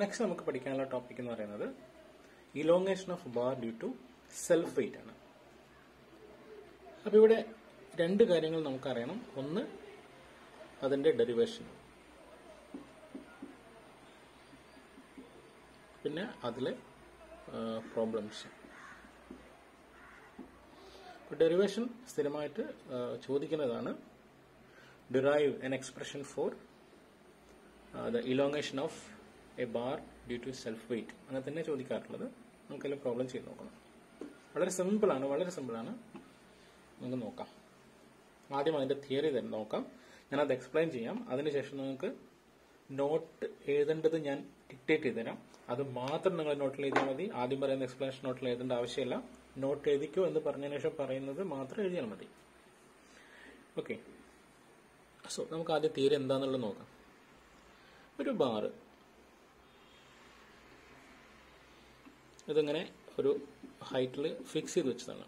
Next നമുക്ക് പഠിക്കാനുള്ള topic എന്ന് പറയുന്നത് elongation of bar due to self weight ആണ്. അപ്പോൾ ഇവിടെ രണ്ട് കാര്യങ്ങൾ നമുക്കറിയണം. ഒന്ന് അതിന്റെ ഡെറിവേഷൻ, പിന്നെ അതിലെ പ്രോബ്ലംസ്. ഡെറിവേഷൻ സ്ഥിരമായിട്ട് ചോദിക്കുന്നതാണ്. Derive an expression for the elongation of a bar due to self weight. അങ്ങനെ തന്നെ ചോദിക്കാറുള്ളത്. നമുക്കെല്ലാം പ്രോബ്ലം ചെയ്ത് നോക്കണം. വളരെ സിമ്പിളാണ്. നമുക്ക് നോക്കാം. ആദ്യം അതിന്റെ തിയറി തന്നെ നോക്കാം. ഞാനത് എക്സ്പ്ലെയിൻ ചെയ്യാം. അതിനുശേഷം നിങ്ങൾക്ക് നോട്ട് എഴുതേണ്ടത് ഞാൻ ഡിക്റ്റേറ്റ് ചെയ്ത് തരാം. അത് മാത്രം നിങ്ങൾ നോട്ടിൽ എഴുതിയാൽ മതി. ആദ്യം പറയുന്ന എക്സ്പ്ലനേഷൻ നോട്ടിൽ എഴുതേണ്ട ആവശ്യമില്ല. നോട്ട് എഴുതിക്കോ എന്ന് പറഞ്ഞതിന് ശേഷം പറയുന്നത് മാത്രം എഴുതിയാൽ മതി. ഓക്കെ. സോ നമുക്ക് ആദ്യം തിയറി എന്താണെന്നുള്ളത് നോക്കാം. ഒരു ബാറ് ഇതിങ്ങനെ ഒരു ഹൈറ്റിൽ ഫിക്സ് ചെയ്ത് വെച്ചതാണ്.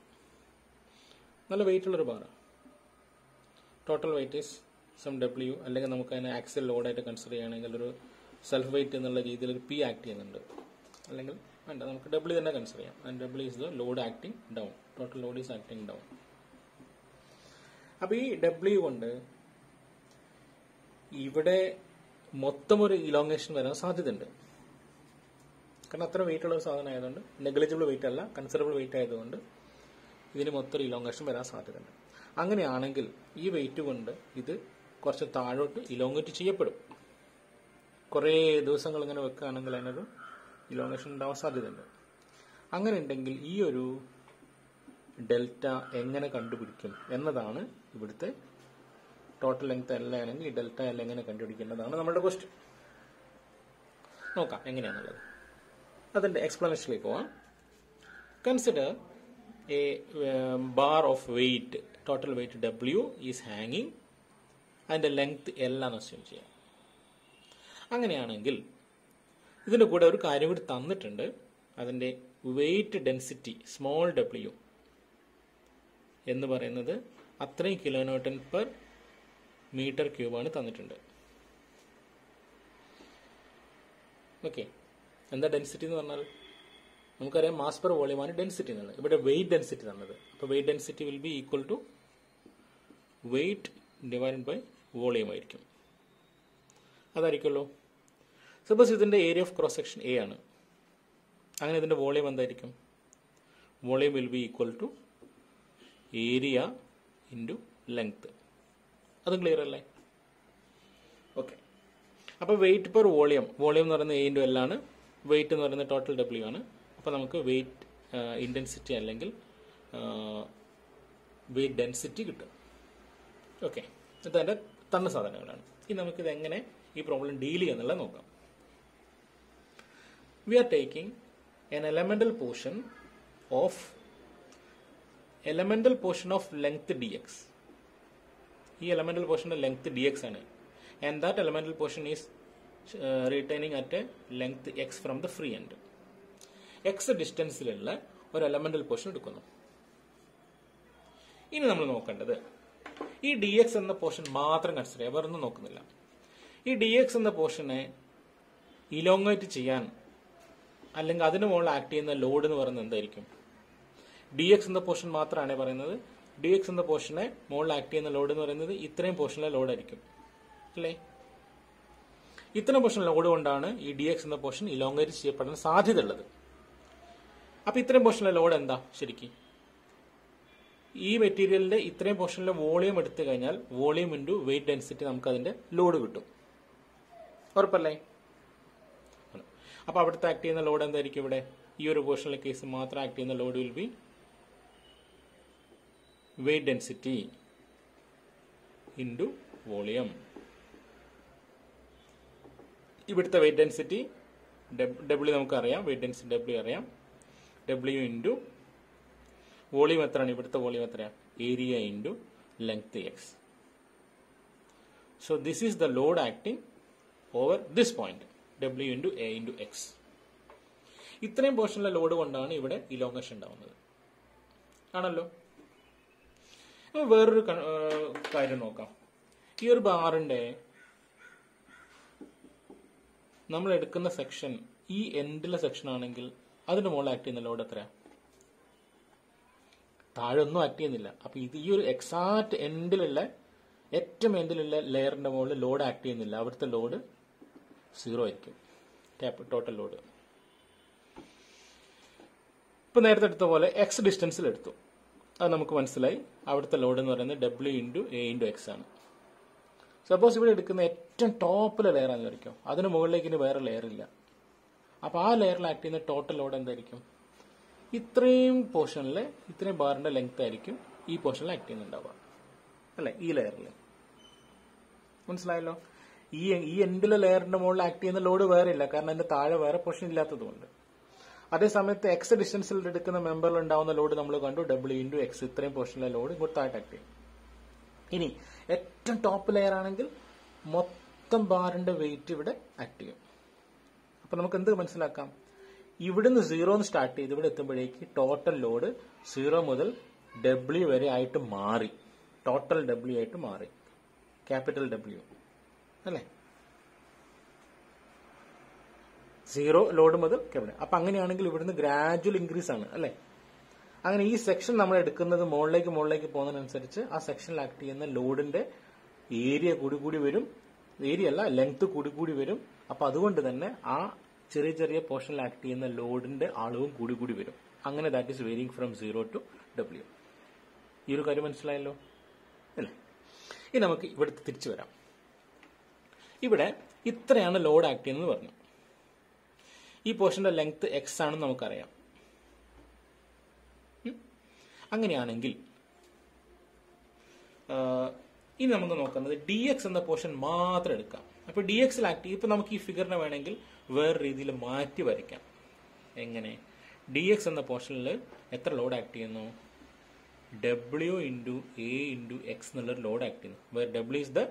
നല്ല വെയിറ്റ് ഉള്ളൊരു bar. Total weight is some W, അല്ലെങ്കിൽ നമുക്ക് അതിനെ ആക്സിൽ ലോഡായിട്ട് കൺസിഡർ ചെയ്യുകയാണെങ്കിൽ ഒരു സെൽഫ് വെയിറ്റ് എന്നുള്ള രീതിയിൽ ഒരു പി ആക്ട് ചെയ്യുന്നുണ്ട്. അല്ലെങ്കിൽ വേണ്ട, നമുക്ക് ഡബ്ല്യു തന്നെ കൺസിഡർ ചെയ്യാം. And W is the load acting down. Total Lord is acting down. അപ്പൊ ഈ ഡബ്ല്യു കൊണ്ട് ഇവിടെ മൊത്തം ഒരു ഇലോങ്ങേഷൻ വരാൻ സാധ്യതയുണ്ട്. കാരണം അത്ര വെയിറ്റ് ഉള്ള ഒരു സാധനം ആയതുകൊണ്ട്, നെഗ്ലിജിബിൾ വെയിറ്റ് അല്ല, കൺസിഡറബിൾ വെയിറ്റ് ആയതുകൊണ്ട് ഇതിന് മൊത്തം ഒരു ഇലോങ്ങേഷൻ വരാൻ സാധ്യതയുണ്ട്. അങ്ങനെയാണെങ്കിൽ ഈ വെയിറ്റ് കൊണ്ട് ഇത് കുറച്ച് താഴോട്ട് ഇലോങ്ങേറ്റ് ചെയ്യപ്പെടും. കുറേ ദിവസങ്ങൾ ഇങ്ങനെ വെക്കുകയാണെങ്കിൽ അതിനൊരു ഇലോങ്ങേഷൻ ഉണ്ടാവാൻ സാധ്യതയുണ്ട്. അങ്ങനെ ഉണ്ടെങ്കിൽ ഈ ഒരു ഡെൽറ്റ എങ്ങനെ കണ്ടുപിടിക്കും എന്നതാണ് ഇവിടുത്തെ ടോട്ടൽ ലെങ്ത് എൽ ആണെങ്കിൽ ഈ ഡെൽറ്റ എൽ എങ്ങനെ കണ്ടുപിടിക്കേണ്ടതാണ് നമ്മുടെ ക്വസ്റ്റ്യൻ. നോക്കാം എങ്ങനെയാണുള്ളത്. അതിന്റെ എക്സ്പ്ലനേഷനിലേക്ക് പോവാം. Consider a bar of wait, total wait W is ഹാങ്ങിങ്, അതിന്റെ ലെങ്ത് എൽ ആണ് അസ്യൂം ചെയ്യാം. അങ്ങനെയാണെങ്കിൽ ഇതിന്റെ കൂടെ ഒരു കാര്യം കൂടി തന്നിട്ടുണ്ട്. അതിന്റെ വെയിറ്റ് ഡെൻസിറ്റി സ്മോൾ ഡബ്ല്യു എന്ന് പറയുന്നത് അത്രയും കിലോന്യൂട്ടൺ പെർ മീറ്റർ ക്യൂബാണ് തന്നിട്ടുണ്ട്. ഓക്കെ. എന്താ ഡെൻസിറ്റി എന്ന് പറഞ്ഞാൽ നമുക്കറിയാം മാസ് പെർ വോളിയമാണ് ഡെൻസിറ്റി എന്നുള്ളത്. ഇവിടെ വെയിറ്റ് ഡെൻസിറ്റി തന്നത്. അപ്പോൾ weight density will be equal to weight divided by volume ആയിരിക്കും. അതായിരിക്കുമല്ലോ. സപ്പോസ് ഇതിന്റെ area of cross section A ആണ്. അങ്ങനെ ഇതിന്റെ വോളിയം എന്തായിരിക്കും? Volume will be equal to area into length. അതും ക്ലിയർ അല്ലേ? ഓക്കെ. അപ്പോൾ വെയിറ്റ് പെർ വോളിയം എന്ന് പറയുന്നത് എ ഇൻറ്റു എൽ ആണ്. വെയിറ്റ് എന്ന് പറയുന്നത് ടോട്ടൽ ഡബ്ല്യു ആണ്. അപ്പോൾ നമുക്ക് വെയിറ്റ് ഇൻറ്റൻസിറ്റി അല്ലെങ്കിൽ വെയിറ്റ് ഡെൻസിറ്റി കിട്ടും. ഓക്കെ. ഇത് അതിൻ്റെ തന്ന സാധനങ്ങളാണ്. ഇനി നമുക്കിത് എങ്ങനെ ഈ പ്രോബ്ലം ഡീൽ ചെയ്യാന്നുള്ളത് നോക്കാം. We are taking an elemental portion of length dx. ഈ elemental portion length dx ആണ്. And that elemental portion is retaining at a length x from the free end. x ഡിസ്റ്റൻസിലുള്ള ഒരു elemental portion എടുക്കുന്നു. ഇനി നമ്മൾ നോക്കേണ്ടത് ഈ dx എന്ന portion മാത്രം കൺസിഡർ ചെയ്യുക, വേറൊന്നും നോക്കുന്നില്ല. ഈ dx എന്ന പോർഷനെ ഇലോങ്ങേറ്റ് ചെയ്യാൻ അല്ലെങ്കിൽ അതിന് മുകളിൽ ആക്ട് ചെയ്യുന്ന ലോഡ് എന്ന് പറയുന്നത് എന്തായിരിക്കും? dx എന്ന പോർഷൻ മാത്രമാണ് പറയുന്നത്. dx എന്ന പോർഷനെ മുകളിൽ ആക്ട് ചെയ്യുന്ന ലോഡ് എന്ന് പറയുന്നത് ഇത്രയും പോർഷനിലെ ലോഡായിരിക്കും അല്ലേ? ഇത്രയും പോർഷൻ ലോഡ് കൊണ്ടാണ് ഈ dx എന്ന പോർഷൻ ഇലോങ്ങേറ്റ് ചെയ്യപ്പെടാൻ സാധ്യത ഉള്ളത്. അപ്പൊ ഇത്രയും പോർഷനിലെ ലോഡ് എന്താ ശരിക്കും? ഈ മെറ്റീരിയലിന്റെ ഇത്രയും പോർഷനിലെ വോളിയം എടുത്തു കഴിഞ്ഞാൽ വോളിയം ഇൻറ്റു വെയിറ്റ് ഡെൻസിറ്റി നമുക്ക് അതിന്റെ ലോഡ് കിട്ടും. ഉറപ്പല്ലേ? അപ്പൊ അവിടുത്തെ ആക്ട് ചെയ്യുന്ന ലോഡ് എന്തായിരിക്കും? ഇവിടെ ഈ ഒരു പോർഷനിലെ കേസ് മാത്രം ആക്ട് ചെയ്യുന്ന Lord will be wait density into volume. ഇവിടുത്തെ വെയിറ്റ് ഡെൻസിറ്റി ഡബ്ല്യു നമുക്കറിയാം, വെയിറ്റ് ഡെൻസിറ്റി ഡബ്ല്യു അറിയാം. ഡബ്ല്യു ഇൻറ്റു വോളിയം എത്രയാണ്? ഇവിടുത്തെ വോളിയം എത്രയാണ്? Area into length X. So this is the load acting over this point, W into A into X. ഇത്രയും പോർഷനിലെ load കൊണ്ടാണ് ഇവിടെ elongation ഉണ്ടാവുന്നത് ആണല്ലോ. വേറൊരു കാര്യം നോക്കാം. ഈ ഒരു ബാറിന്റെ നമ്മൾ എടുക്കുന്ന സെക്ഷൻ ഈ എൻഡിലെ സെക്ഷൻ ആണെങ്കിൽ അതിന് മുകളിൽ ആക്ട് ചെയ്യുന്ന ലോഡ് എത്രയാ? താഴെ ഒന്നും ആക്ട് ചെയ്യുന്നില്ല. അപ്പൊ ഇത് ഈ ഒരു എക്സാക്ട് എൻഡിലുള്ള ഏറ്റവും എൻഡിലുള്ള ലെയറിന്റെ മുകളിൽ ലോഡ് ആക്ട് ചെയ്യുന്നില്ല. അവിടുത്തെ ലോഡ് 0 ആയിരിക്കും, ടോട്ടൽ ലോഡ്. ഇപ്പൊ നേരത്തെ എടുത്ത പോലെ എക്സ് ഡിസ്റ്റൻസിൽ എടുത്തു, അത് നമുക്ക് മനസ്സിലായി. അവിടുത്തെ ലോഡ് എന്ന് പറയുന്നത് W × A × X ആണ്. സപ്പോസ് ഇവിടെ എടുക്കുന്ന ഏറ്റവും ടോപ്പിലെ ലെയർ ആണെന്ന് വിചാരിക്കും, അതിന് മുകളിലേക്ക് ഇനി വേറെ ലെയർ ഇല്ല. അപ്പൊ ആ ലെയറിൽ ആക്ട് ചെയ്യുന്ന ടോട്ടൽ ലോഡ് എന്തായിരിക്കും? ഇത്രയും പോർഷനിൽ ഇത്രയും ബാറിന്റെ ലെങ്ത് ആയിരിക്കും ഈ പോർഷനിൽ ആക്ട് ചെയ്യുന്നുണ്ടാവുക, അല്ലെ? ഈ ലെയറിൽ മനസ്സിലായല്ലോ. ഈ എൻഡിലെ ലെയറിന്റെ മുകളിൽ ആക്ട് ചെയ്യുന്ന ലോഡ് വേറെ ഇല്ല, കാരണം അതിന്റെ താഴെ വേറെ പോർഷൻ ഇല്ലാത്തതുകൊണ്ട്. അതേസമയത്ത് എക്സ് ഡിസ്റ്റൻസിൽ എടുക്കുന്ന മെമ്പറിൽ ഉണ്ടാവുന്ന ലോഡ് നമ്മൾ കണ്ടു, W × X. ഇത്രയും പോർഷനിലെ ലോഡ് ഇങ്ങോട്ട് താഴെ ആക്ട് ചെയ്യും. ഇനി ഏറ്റവും ടോപ്പ് ലെയർ ആണെങ്കിൽ മൊത്തം ബാറിന്റെ വെയിറ്റ് ഇവിടെ ആക്ട് ചെയ്യും. അപ്പൊ നമുക്ക് എന്ത് മനസ്സിലാക്കാം? ഇവിടുന്ന് 0 സ്റ്റാർട്ട് ചെയ്ത് ഇവിടെ എത്തുമ്പോഴേക്ക് ടോട്ടൽ ലോഡ് 0 മുതൽ W വരെ ആയിട്ട് മാറി, ടോട്ടൽ W ആയിട്ട് മാറി, ക്യാപിറ്റൽ W, അല്ലെ? 0 ലോഡ് മുതൽ ക്യാപിറ്റൽ. അപ്പൊ അങ്ങനെയാണെങ്കിൽ ഇവിടുന്ന് ഗ്രാജുവൽ ഇൻക്രീസ് ആണ്, അല്ലെ? അങ്ങനെ ഈ സെക്ഷൻ നമ്മൾ എടുക്കുന്നത് മുകളിലേക്ക് പോകുന്നതിനനുസരിച്ച് ആ സെക്ഷനിൽ ആക്ട് ചെയ്യുന്ന ലോഡിന്റെ ഏരിയ കൂടി വരും, ഏരിയ അല്ല ലെങ്ത് കൂടി വരും. അപ്പൊ അതുകൊണ്ട് തന്നെ ആ ചെറിയ ചെറിയ പോർഷനിൽ ആക്ട് ചെയ്യുന്ന ലോഡിന്റെ അളവും കൂടി വരും. അങ്ങനെ that is varying from 0 to W. ഈ ഒരു കാര്യം മനസ്സിലായല്ലോ, അല്ലേ? ഇനി നമുക്ക് ഇവിടെ തിരിച്ചു വരാം. ഇവിടെ ഇത്രയാണ് ലോഡ് ആക്ട് ചെയ്യുന്നത് പറഞ്ഞു. ഈ പോർഷന്റെ ലെങ്ത് X ആണെന്ന് നമുക്കറിയാം. അങ്ങനെയാണെങ്കിൽ ഇനി നമുക്ക് നോക്കുന്നത് DX എന്ന പോർഷൻ മാത്രം എടുക്കാം. അപ്പൊ DXൽ ആക്ട് ചെയ്യും. ഇപ്പൊ നമുക്ക് ഈ ഫിഗറിനെ വേണമെങ്കിൽ വേറെ രീതിയിൽ മാറ്റി വരയ്ക്കാം. എങ്ങനെ? DX എന്ന പോർഷനിൽ എത്ര ലോഡ് ആക്ട് ചെയ്യുന്നു? W × A × X എന്നുള്ളൊരു ലോഡ് ആക്ട് ചെയ്യുന്നു. Where W is the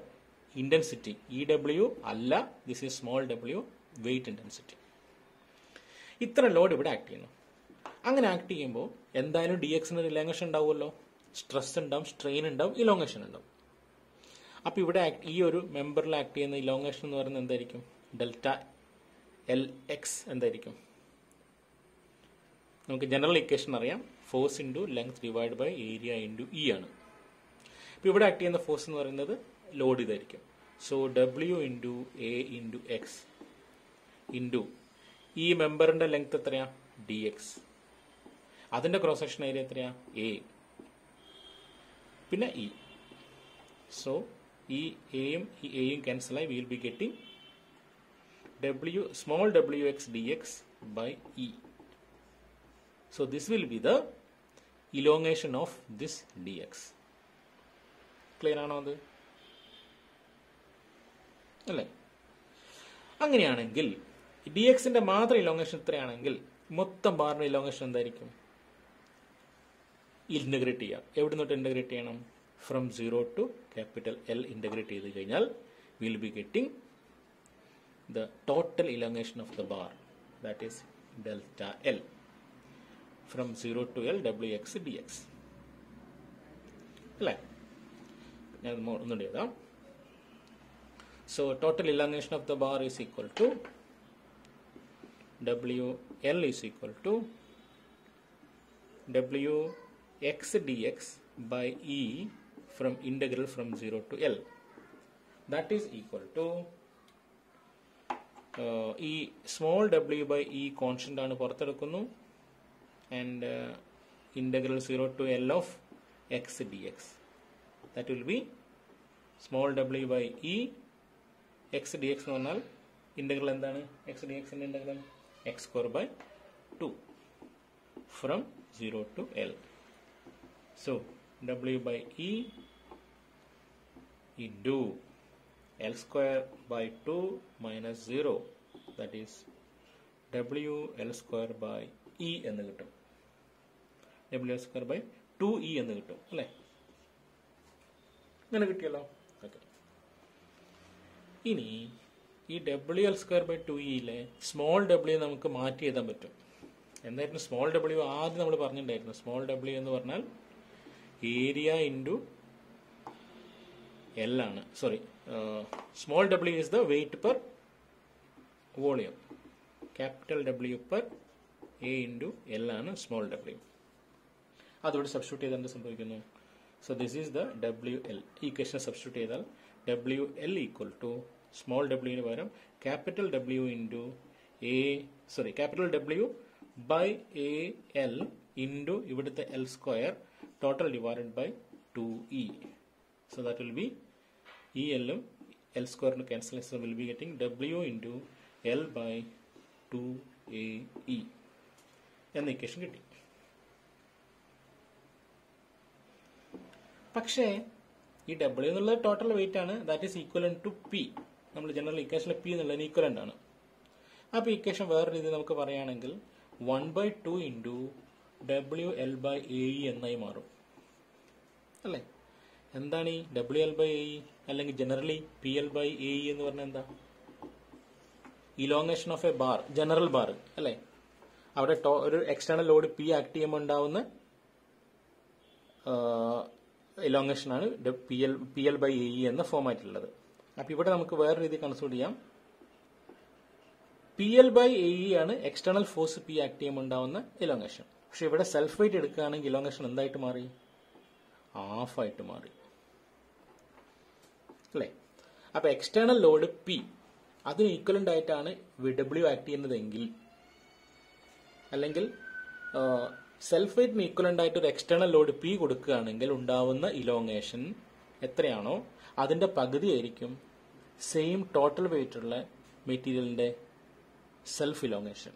intensity. EW അല്ല, this is small w, weight intensity. ഇത്ര ലോഡ് ഇവിടെ ആക്ട് ചെയ്യുന്നു. അങ്ങനെ ആക്ട് ചെയ്യുമ്പോൾ എന്തായാലും DXന് ഒരു ഇലോങ്ങേഷൻ ഉണ്ടാവുമല്ലോ. സ്ട്രെസ് ഉണ്ടാവും, സ്ട്രെയിൻ ഉണ്ടാവും, ഇലോങ്ങേഷൻ ഉണ്ടാവും. അപ്പൊ ഇവിടെ ഈ ഒരു മെമ്പറിൽ ആക്ട് ചെയ്യുന്ന ഇലോങ്ങേഷൻ എന്ന് പറയുന്നത് എന്തായിരിക്കും? Δ_LX എന്തായിരിക്കും? നമുക്ക് ജനറൽ ഇക്വേഷൻ അറിയാം, force into length divide by area into E ആണ്. ഇപ്പൊ ഇവിടെ ആക്ട് ചെയ്യുന്ന ഫോഴ്സ് എന്ന് പറയുന്നത് ലോഡ് ഇതായിരിക്കും. So W × A × X into ഈ മെമ്പറിന്റെ ലെങ്ത് എത്രയാ? DX. അതിന്റെ ക്രോസ് സെക്ഷൻ ഏരിയ എത്രയാ? A. പിന്നെ E. സോ ഈ എയും ഈ എയും ക്യാൻസൽ ആയി will be getting small wx dx by E. So this will be the elongation of this dx. Clear ആണോ അത്? അല്ലേ? അങ്ങനെയാണെങ്കിൽ DXന്റെ മാത്രം ഇലോങ്ങേഷൻ എത്രയാണെങ്കിൽ മൊത്തം ബാറിന്റെ ഇലോങ്ങേഷൻ എന്തായിരിക്കും? ഇന്റഗ്രേറ്റ് ചെയ്യാം. എവിടെ നിന്നോട്ട് ഇന്റഗ്രേറ്റ് ചെയ്യണം? From 0 to capital L integrate ചെയ്ത് കഴിഞ്ഞാൽ will be getting the total elongation of the bar, that is delta L, from 0 to L wx dx. അല്ലേ? ഞാൻ ഒന്നുകൂടി എഴുതാം. So total elongation of the bar is equal to WL is equal to wx dx by E from integral from 0 to L. That is equal to ഈ small w by E constant ആണ് പുറത്തെടുക്കുന്നു, and integral 0 to L of x dx. That will be small w by E x dx എന്ന് പറഞ്ഞാൽ integral എന്താണ്? x dx ന്റെ integral x² by 2 from 0 to L. So w by e into L² by 2 minus 0, that is WL² by E എന്ന് കിട്ടും. WL² by 2E എന്ന് കിട്ടും, അല്ലേ? ഇങ്ങനെ കിട്ടിയല്ലോ. ഓക്കെ. ഇനി ഈ WL² by 2E small w നമുക്ക് മാറ്റി എഴുതാൻ പറ്റും. എന്തായിരുന്നു സ്മോൾ w? ആദ്യം നമ്മൾ പറഞ്ഞിട്ടുണ്ടായിരുന്നു സ്മോൾ w എന്ന് പറഞ്ഞാൽ ഏരിയ ഇൻറ്റു L ആണ്. Sorry, small w is the weight per volume. Capital W per A into L ആണ് സ്മോൾ ഡബ്ല്യു. അതോടെ സബ്സ്റ്റിറ്റ്യൂട്ട് ചെയ്താൽ എന്ത് സംഭവിക്കുന്നു? So this is the W L. ഈ ഇക്വേഷൻ സബ്സ്റ്റിറ്റ്യൂട്ട് ചെയ്താൽ W L equal to small ഡബ്ല്യുവിന് പകരം capital W into capital W by A L into ഇവിടുത്തെ L square total divided by 2e. So that will be e l ഉം l square ന് cancel, so will be getting w into l by 2ae എന്ന equation കിട്ടി. പക്ഷേ ഈ w എന്നുള്ളത് total weight ആണ്, that is equivalent to p. നമ്മൾ general ഇക്വേഷനിൽ p എന്നുള്ളതിന് ഈക്വലന്റ് ആണ്. അപ്പോൾ ഇക്വേഷൻ വേറെ രീതി നമുക്ക് പറയുകയാണെങ്കിൽ 1/2 into W L by A E എന്നായി മാറും അല്ലേ? എന്താണ് ഈ W L by A E അല്ലെങ്കിൽ generally P L by A E എന്ന് പറഞ്ഞാൽ എന്താ? Elongation of a bar, general bar അല്ലേ? അവിടെ ഒരു എക്സ്റ്റേണൽ ലോഡ് പി ആക്ട് ചെയ്യുമ്പോൾ ഉണ്ടാവുന്ന ഇലോങ്ങേഷൻ ആണ് P L by A E എന്ന ഫോമാറ്റിലുള്ളത്. അപ്പൊ ഇവിടെ നമുക്ക് വേറെ രീതി കൺസിഡർ ചെയ്യാം. P L by A E ആണ് എക്സ്റ്റേണൽ ഫോഴ്സ് പി ആക്ട് ചെയ്യുമ്പോൾ ഉണ്ടാവുന്ന ഇലോങ്ങേഷൻ. പക്ഷെ ഇവിടെ സെൽഫ് വെയിറ്റ് എടുക്കുകയാണെങ്കിൽ ഇലോങ്ങേഷൻ എന്തായിട്ട് മാറി? ഹാഫ് ആയിട്ട് മാറി അല്ലേ? അപ്പൊ എക്സ്റ്റേണൽ ലോഡ് പി അതിന് ഈക്വലന്റ് ആയിട്ടാണ് ഡബ്ല്യു ആക്ട് ചെയ്യുന്നതെങ്കിൽ, അല്ലെങ്കിൽ സെൽഫ് വെയിറ്റിന് ഈക്വലന്റ് ആയിട്ട് ഒരു എക്സ്റ്റേണൽ ലോഡ് പി കൊടുക്കുകയാണെങ്കിൽ ഉണ്ടാവുന്ന ഇലോങ്ങേഷൻ എത്രയാണോ അതിന്റെ പകുതി ആയിരിക്കും സെയിം ടോട്ടൽ വെയിറ്റ് ഉള്ള മെറ്റീരിയലിന്റെ സെൽഫ് ഇലോങ്ങേഷൻ.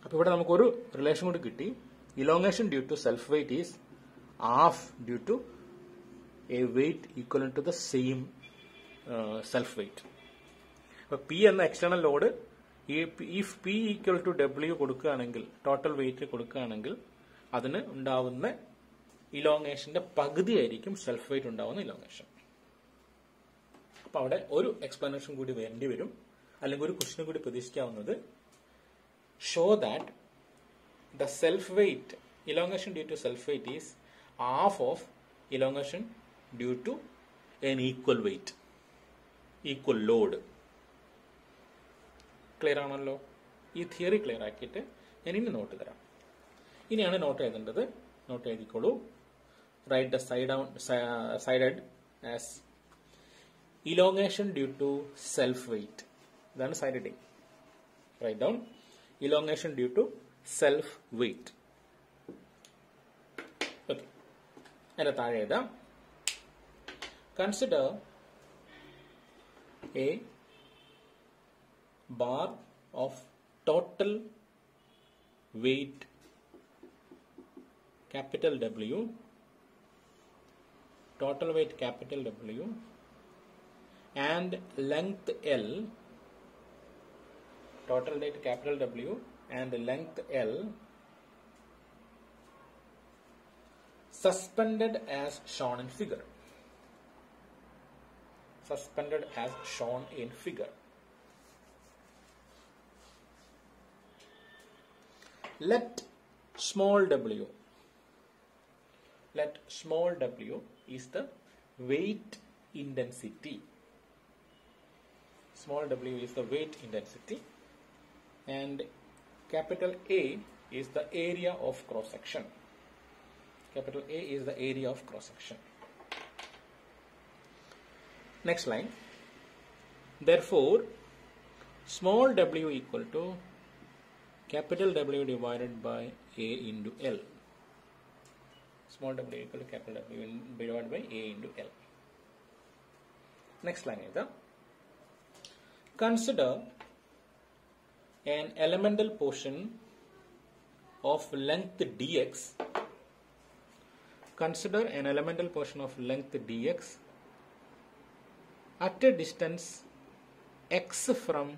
അപ്പൊ ഇവിടെ നമുക്കൊരു റിലേഷൻ കൂടി കിട്ടി. Elongation due to self weight is half due to a weight equivalent to the same self weight. അപ്പോൾ P എന്ന external load if P equal to W കൊടുക്കുകയാണെങ്കിൽ, ടോട്ടൽ വെയിറ്റ് കൊടുക്കുകയാണെങ്കിൽ അതിന് ഉണ്ടാവുന്ന ഇലോങ്ങേഷന്റെ പകുതി ആയിരിക്കും സെൽഫ് വെയിറ്റ് ഉണ്ടാവുന്ന ഇലോങ്ങേഷൻ. അപ്പൊ അവിടെ ഒരു എക്സ്പ്ലനേഷൻ കൂടി വേണ്ടി വരും, അല്ലെങ്കിൽ ഒരു ക്വസ്റ്റ്യൻ കൂടി പ്രതീക്ഷിക്കാവുന്നത്, show that the self weight elongation due to self weight is half of elongation due to an equal weight, equal load. Clear ആണല്ലോ? ഈ തിയറി ക്ലിയർ ആക്കിയിട്ട് ഞാൻ ഇനി നോട്ട് തരാം. ഇനിയാണ് നോട്ട് എഴുതേണ്ടത്. നോട്ട് എഴുതിക്കോളൂ. Write the sided as elongation due to self weight. ഇതാണ് side heading. Write down elongation due to self weight. Okay, അതിന്റെ താഴെ എഴുതാം. Consider a bar of total weight capital W, total weight capital W, and length L, total weight capital W and length L, suspended as shown in figure. Suspended as shown in figure. Let small w is the weight intensity. Small w is the weight intensity, and capital A is the area of cross section. Capital A is the area of cross section. Next line. Therefore, small w equal to capital W divided by A into L. Small w equal to capital W divided by A into L. Next line is the consider an elemental portion of length dx. Consider an elemental portion of length dx at a distance x from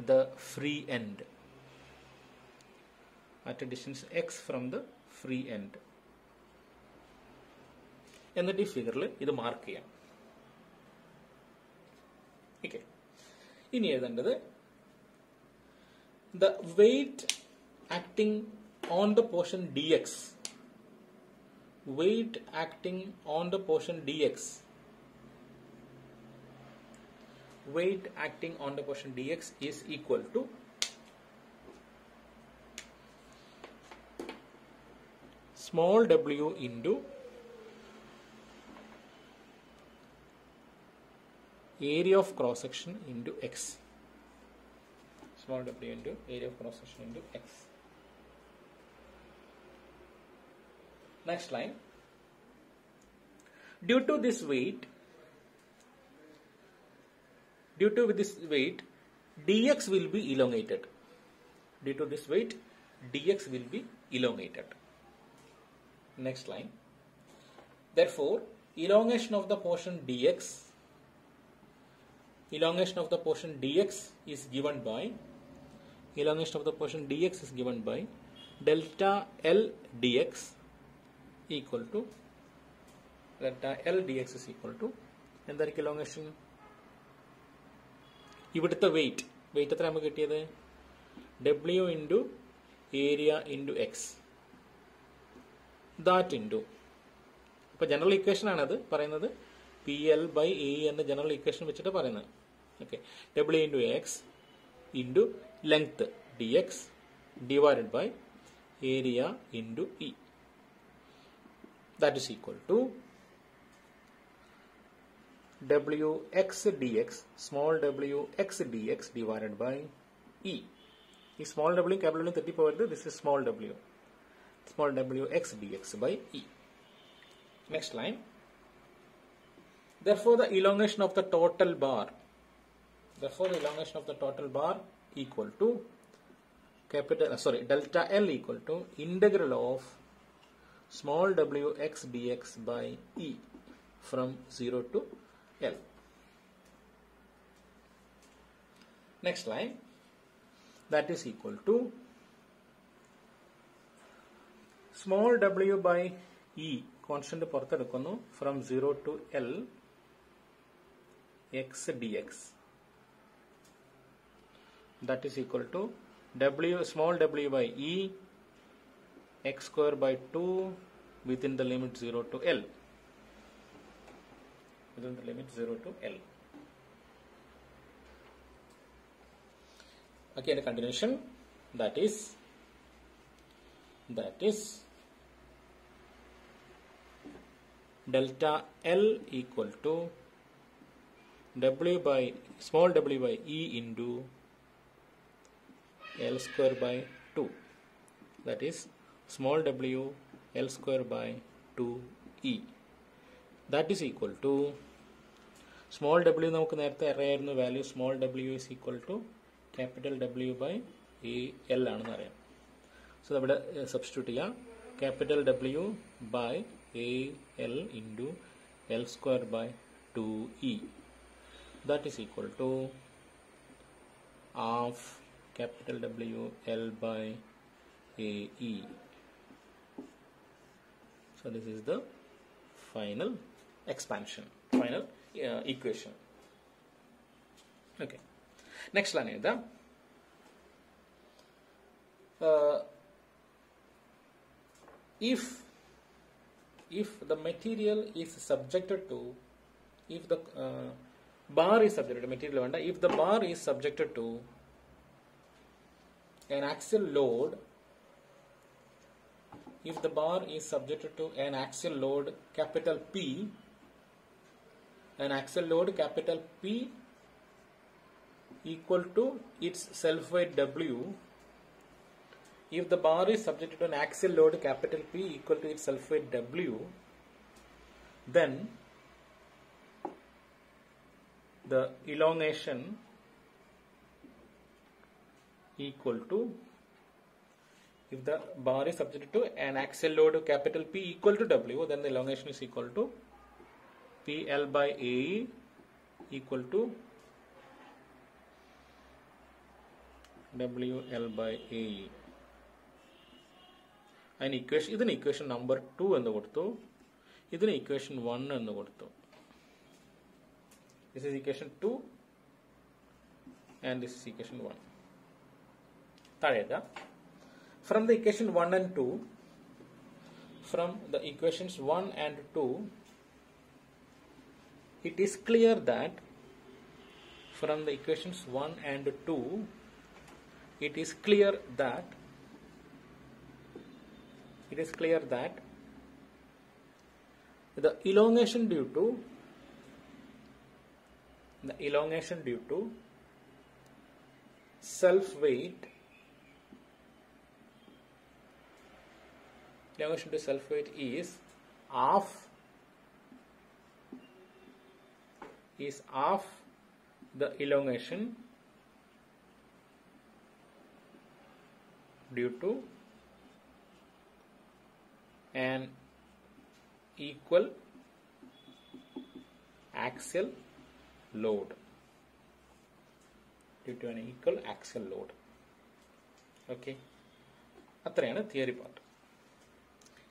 the free end. At a distance x from the free end. എന്നിട്ട് ഈ ഫിഗറിൽ ഇത് mark ചെയ്യാം. Okay, ഇനി എഴുതേണ്ടത് the weight acting on the portion dx, weight acting on the portion dx weight acting on the portion dx is equal to small w into area of cross section into x. Small w into area of cross section into x. Next line. Due to this weight, dx will be elongated. Due to this weight, dx will be elongated. Next line. Therefore, elongation of the portion dx is given by delta L dx equal to എന്തായിരിക്കും elongation? ഇവിടുത്തെ wait എത്ര നമുക്ക് കിട്ടിയത്? W into area into x. That into അപ്പോൾ general equation ആണത് പറയുന്നത്. PL by A എന്ന general equation വെച്ചിട്ട് പറയുന്നത്. Okay, W into x into length dx divided by area into E. That is equal to Wx dx, small w x dx divided by E. This small w capital W തെറ്റിപ്പോകരുത്. This is small w x dx by E. Next line. Therefore, the elongation of the total bar equal to delta L equal to integral of small w x dx by E from 0 to L. Next line. That is equal to small w by E constant പുറത്തെടുക്കുന്നു from 0 to L x dx. That is equal to small w by E x square by 2 within the limit 0 to L. Again a continuation. That is delta L equal to small w by E into L square by 2. That is small w L square by 2E. That is equal to small w നമുക്ക് നേരത്തെ അറിയായിരുന്നു value. Small w is equal to capital W by L ആണെന്ന് അറിയാം. So അവിടെ substitute ചെയ്യാം. capital W by L into L square by 2E. That is equal to half capital W L by AE. So this is the final equation. Okay. Next line is if the material is subjected to, if the bar is subjected to an axial load, capital P, equal to its self weight W. If the bar is subjected to an axial load capital P equal to its self weight W, then the elongation equal to, if the bar is subjected to an axial load capital P equal to W, then the elongation is equal to PL by AE equal to WL by AE. And ഇതിന് equation number 2 എന്ന് കൊടുത്തു, ഇതിന് equation 1 എന്ന് കൊടുത്തു. This is equation 2 and this is equation 1. താഴെ from the equation 1 and 2, from the equations 1 and 2, it is clear that from the equations 1 and 2, it is clear that the elongation due to self weight is half the elongation due to an equal axial load. Okay, അത്രയാണ് theory part.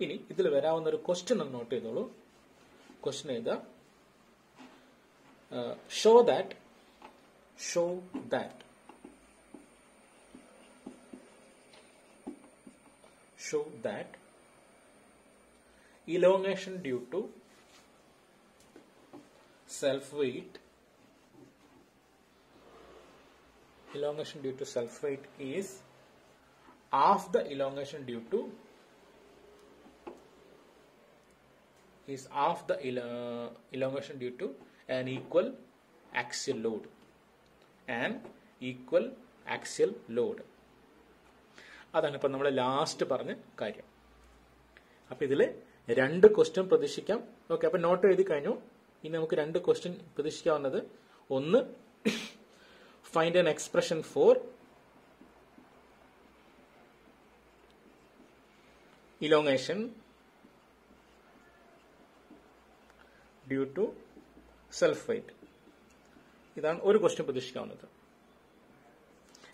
ഇനി ഇതിൽ വരാവുന്ന ഒരു question ഒന്ന് not ചെയ്തോളൂ. Question എഴുതാ, show that elongation due to self weight is half the elongation due to an equal axial load. അതാണ് ഇപ്പൊ നമ്മൾ ലാസ്റ്റ് പറഞ്ഞ കാര്യം. അപ്പൊ ഇതില് 2 ക്വസ്റ്റ്യൻ പ്രതീക്ഷിക്കാം. ഓക്കെ, അപ്പൊ നോട്ട് എഴുതി കഴിഞ്ഞു. ഇനി നമുക്ക് 2 ക്വസ്റ്റ്യൻ പ്രതീക്ഷിക്കാവുന്നത്, ഒന്ന് find an expression for elongation due to self weight. ഇതാണ് ഒരു ക്വസ്റ്റ്യൻ പ്രതീക്ഷിക്കാവുന്നത്.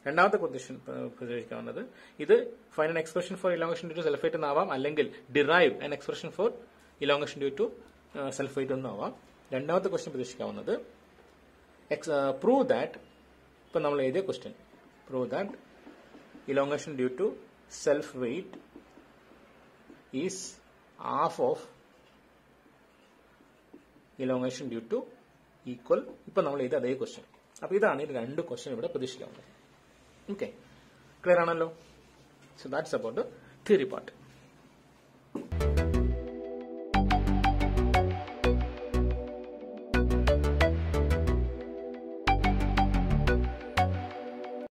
രണ്ടാമത്തെ ക്വസ്റ്റ്യൻ പ്രതീക്ഷിക്കാവുന്നത്, ഇത് find an expression for elongation due to self weight എന്നാവാം, അല്ലെങ്കിൽ derive an expression for elongation due to self weight എന്നാവാം. രണ്ടാമത്തെ ക്വസ്റ്റ്യൻ പ്രതീക്ഷിക്കാവുന്നത് പ്രൂവ് ദാറ്റ്, ഇപ്പൊ നമ്മൾ എഴുതിയ question, prove that elongation due to self weight is half of elongation due to equal. ഇപ്പൊ നമ്മൾ ചെയ്ത അതേ ക്വസ്റ്റ്യൻ. അപ്പൊ ഇതാണ് ഈ 2 ക്വസ്റ്റ്യൻ ഇവിടെ പ്രതീക്ഷിക്കാവുന്നത്. ഓക്കെ, ക്ലിയർ ആണല്ലോ? So that's about the theory part.